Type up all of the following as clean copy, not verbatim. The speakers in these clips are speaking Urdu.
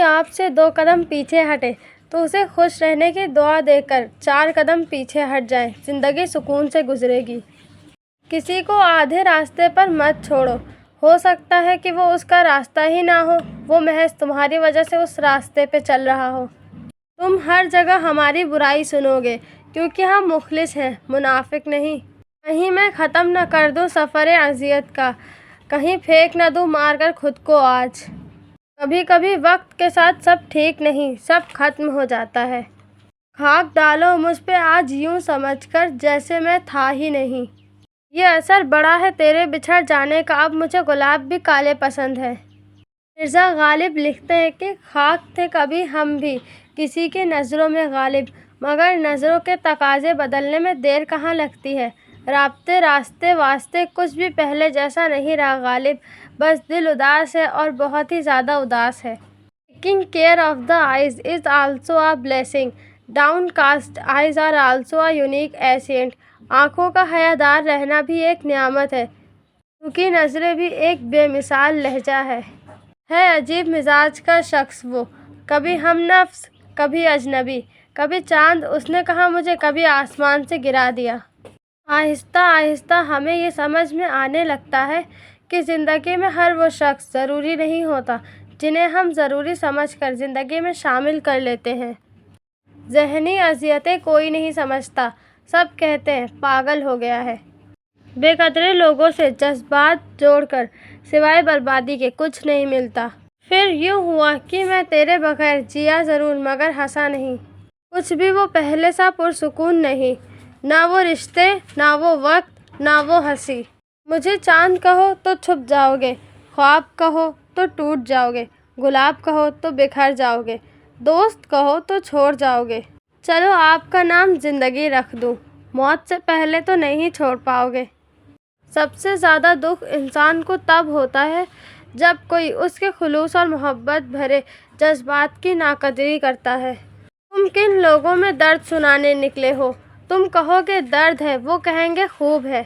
آپ سے 2 قدم پیچھے ہٹے تو اسے خوش رہنے کی دعا دے کر 4 قدم پیچھے ہٹ جائیں، زندگی سکون سے گزرے گی۔ کسی کو آدھے راستے پر مت چھوڑو، ہو سکتا ہے کہ وہ اس کا راستہ ہی نہ ہو، وہ محض تمہاری وجہ سے اس راستے پہ چل رہا ہو۔ تم ہر جگہ ہماری برائی سنو گے کیونکہ ہم مخلص ہیں، منافق نہیں۔ کہیں میں ختم نہ کر دوں سفر اذیت کا، کہیں پھینک نہ دوں مار کر خود کو آج۔ کبھی کبھی وقت کے ساتھ سب ٹھیک نہیں، سب ختم ہو جاتا ہے۔ خاک ڈالو مجھ پہ آج یوں سمجھ کر جیسے میں تھا ہی نہیں۔ یہ اثر بڑا ہے تیرے بچھڑ جانے کا، اب مجھے گلاب بھی کالے پسند ہے۔ مرزا غالب لکھتے ہیں کہ خاک تھے کبھی ہم بھی کسی کی نظروں میں غالب، مگر نظروں کے تقاضے بدلنے میں دیر کہاں لگتی ہے۔ رابطے راستے واسطے کچھ بھی پہلے جیسا نہیں رہا غالب، بس دل اداس ہے اور بہت ہی زیادہ اداس ہے۔ Taking care of the eyes is also a blessing. Downcast eyes are also a unique ascent. آنکھوں کا حیادار رہنا بھی ایک نعمت ہے، کیونکہ نظریں بھی ایک بے مثال لہجہ ہے۔ عجیب مزاج کا شخص وہ، کبھی ہم نفس، کبھی اجنبی، کبھی چاند اس نے کہا مجھے، کبھی آسمان سے گرا دیا۔ آہستہ آہستہ ہمیں یہ سمجھ میں آنے لگتا ہے کہ زندگی میں ہر وہ شخص ضروری نہیں ہوتا جنہیں ہم ضروری سمجھ کر زندگی میں شامل کر لیتے ہیں۔ ذہنی اذیتیں کوئی نہیں سمجھتا، سب کہتے ہیں پاگل ہو گیا ہے۔ بے قدرے لوگوں سے جذبات جوڑ کر سوائے بربادی کے کچھ نہیں ملتا۔ پھر یوں ہوا کہ میں تیرے بغیر جیا ضرور مگر ہنسا نہیں۔ کچھ بھی وہ پہلے سا پرسکون نہیں، نہ وہ رشتے، نہ وہ وقت، نہ وہ ہنسی۔ مجھے چاند کہو تو چھپ جاؤ گے، خواب کہو تو ٹوٹ جاؤ گے، گلاب کہو تو بکھر جاؤ گے، دوست کہو تو چھوڑ جاؤ گے۔ چلو آپ کا نام زندگی رکھ دوں، موت سے پہلے تو نہیں چھوڑ پاؤ گے۔ سب سے زیادہ دکھ انسان کو تب ہوتا ہے جب کوئی اس کے خلوص اور محبت بھرے جذبات کی ناقدری کرتا ہے۔ تم کن لوگوں میں درد سنانے نکلے ہو؟ تم کہو گے درد ہے، وہ کہیں گے خوب ہے۔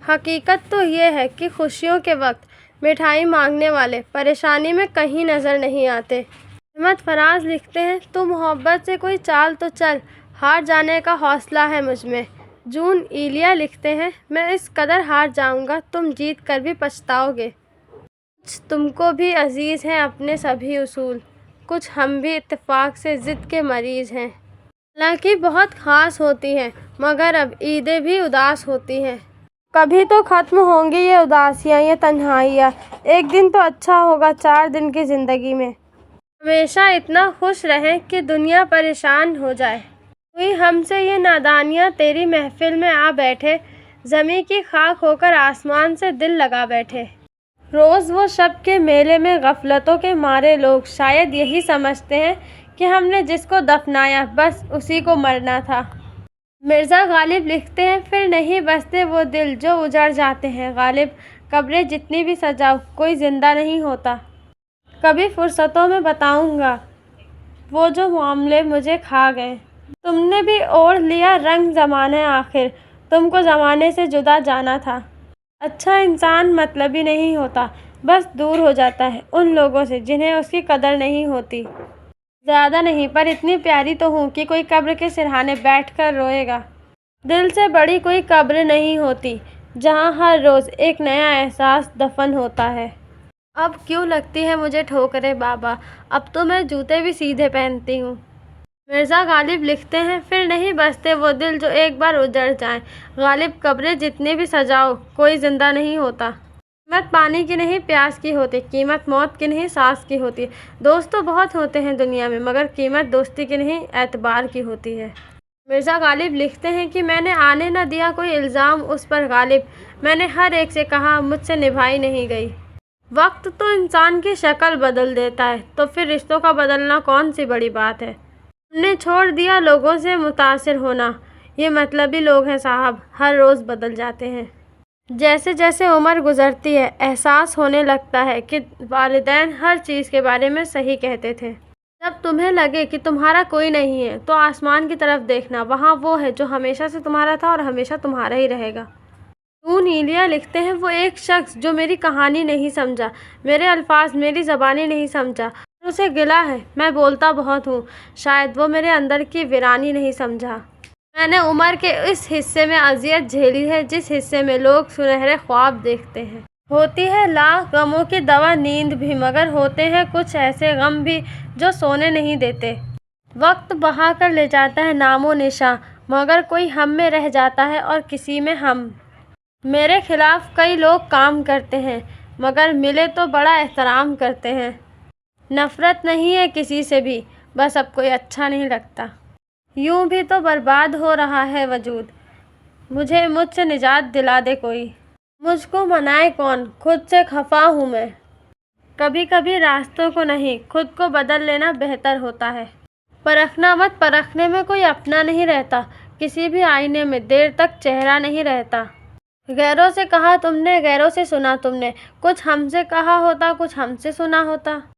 حقیقت تو یہ ہے کہ خوشیوں کے وقت مٹھائی مانگنے والے پریشانی میں کہیں نظر نہیں آتے۔ احمد فراز لکھتے ہیں تو محبت سے کوئی چال تو چل، ہار جانے کا حوصلہ ہے مجھ میں۔ جون ایلیا لکھتے ہیں میں اس قدر ہار جاؤں گا تم جیت کر بھی پچھتاؤ گے۔ کچھ تم کو بھی عزیز ہیں اپنے سبھی اصول، کچھ ہم بھی اتفاق سے ضد کے مریض ہیں۔ حالانکہ بہت خاص ہوتی ہیں مگر اب عیدیں بھی اداس ہوتی ہیں۔ کبھی تو ختم ہوں گی یہ اداسیاں، یہ تنہائیاں، ایک دن تو اچھا ہوگا 4 دن کی زندگی میں۔ ہمیشہ اتنا خوش رہیں کہ دنیا پریشان ہو جائے۔ ہوئی ہم سے یہ نادانیاں تیری محفل میں آ بیٹھے، زمیں کی خاک ہو کر آسمان سے دل لگا بیٹھے۔ روز وہ شب کے میلے میں غفلتوں کے مارے لوگ شاید یہی سمجھتے ہیں کہ ہم نے جس کو دفنایا بس اسی کو مرنا تھا۔ مرزا غالب لکھتے ہیں پھر نہیں بستے وہ دل جو اجڑ جاتے ہیں غالب، قبریں جتنی بھی سجاؤ کوئی زندہ نہیں ہوتا۔ کبھی فرصتوں میں بتاؤں گا وہ جو معاملے مجھے کھا گئے۔ تم نے بھی اوڑھ لیا رنگ زمانے، آخر تم کو زمانے سے جدا جانا تھا۔ اچھا انسان مطلبی نہیں ہوتا، بس دور ہو جاتا ہے ان لوگوں سے جنہیں اس کی قدر نہیں ہوتی۔ زیادہ نہیں پر اتنی پیاری تو ہوں کہ کوئی قبر کے سرہانے بیٹھ کر روئے گا۔ دل سے بڑی کوئی قبر نہیں ہوتی جہاں ہر روز ایک نیا احساس دفن ہوتا ہے۔ اب کیوں لگتی ہے مجھے ٹھوکریں بابا، اب تو میں جوتے بھی سیدھے پہنتی ہوں۔ مرزا غالب لکھتے ہیں پھر نہیں بستے وہ دل جو ایک بار اجڑ جائیں غالب، قبریں جتنی بھی سجاؤ کوئی زندہ نہیں ہوتا۔ قیمت پانی کی نہیں پیاس کی ہوتی، قیمت موت کی نہیں سانس کی ہوتی۔ دوست تو بہت ہوتے ہیں دنیا میں مگر قیمت دوستی کی نہیں اعتبار کی ہوتی ہے۔ مرزا غالب لکھتے ہیں کہ میں نے آنے نہ دیا کوئی الزام اس پر غالب، میں نے ہر ایک سے کہا مجھ سے نبھائی نہیں گئی۔ وقت تو انسان کی شکل بدل دیتا ہے تو پھر رشتوں کا بدلنا کون سی بڑی بات ہے۔ ہم نے چھوڑ دیا لوگوں سے متاثر ہونا، یہ مطلبی لوگ ہیں صاحب، ہر روز بدل جاتے ہیں۔ جیسے جیسے عمر گزرتی ہے احساس ہونے لگتا ہے کہ والدین ہر چیز کے بارے میں صحیح کہتے تھے۔ جب تمہیں لگے کہ تمہارا کوئی نہیں ہے تو آسمان کی طرف دیکھنا، وہاں وہ ہے جو ہمیشہ سے تمہارا تھا اور ہمیشہ تمہارا ہی رہے گا۔ جون ایلیا لکھتے ہیں وہ ایک شخص جو میری کہانی نہیں سمجھا، میرے الفاظ، میری زبانی نہیں سمجھا، اسے گلا ہے، میں بولتا بہت ہوں، شاید وہ میرے اندر کی ویرانی نہیں سمجھا۔ میں نے عمر کے اس حصے میں اذیت جھیلی ہے جس حصے میں لوگ سنہرے خواب دیکھتے ہیں۔ ہوتی ہے لاکھ غموں کی دوا نیند بھی، مگر ہوتے ہیں کچھ ایسے غم بھی جو سونے نہیں دیتے۔ وقت بہا کر لے جاتا ہے نام و نشاں، مگر کوئی ہم میں رہ جاتا ہے اور کسی میں ہم۔ میرے خلاف کئی لوگ کام کرتے ہیں، مگر ملے تو بڑا احترام کرتے ہیں۔ نفرت نہیں ہے کسی سے بھی، بس اب کوئی اچھا نہیں لگتا۔ یوں بھی تو برباد ہو رہا ہے وجود، مجھ سے نجات دلا دے کوئی۔ مجھ کو منائے کون، خود سے خفا ہوں میں۔ کبھی کبھی راستوں کو نہیں، خود کو بدل لینا بہتر ہوتا ہے۔ پرکھنا مت، پرکھنے میں کوئی اپنا نہیں رہتا، کسی بھی آئینے میں دیر تک چہرہ نہیں رہتا۔ غیروں سے کہا تم نے، غیروں سے سنا تم نے، کچھ ہم سے کہا ہوتا، کچھ ہم سے سنا ہوتا۔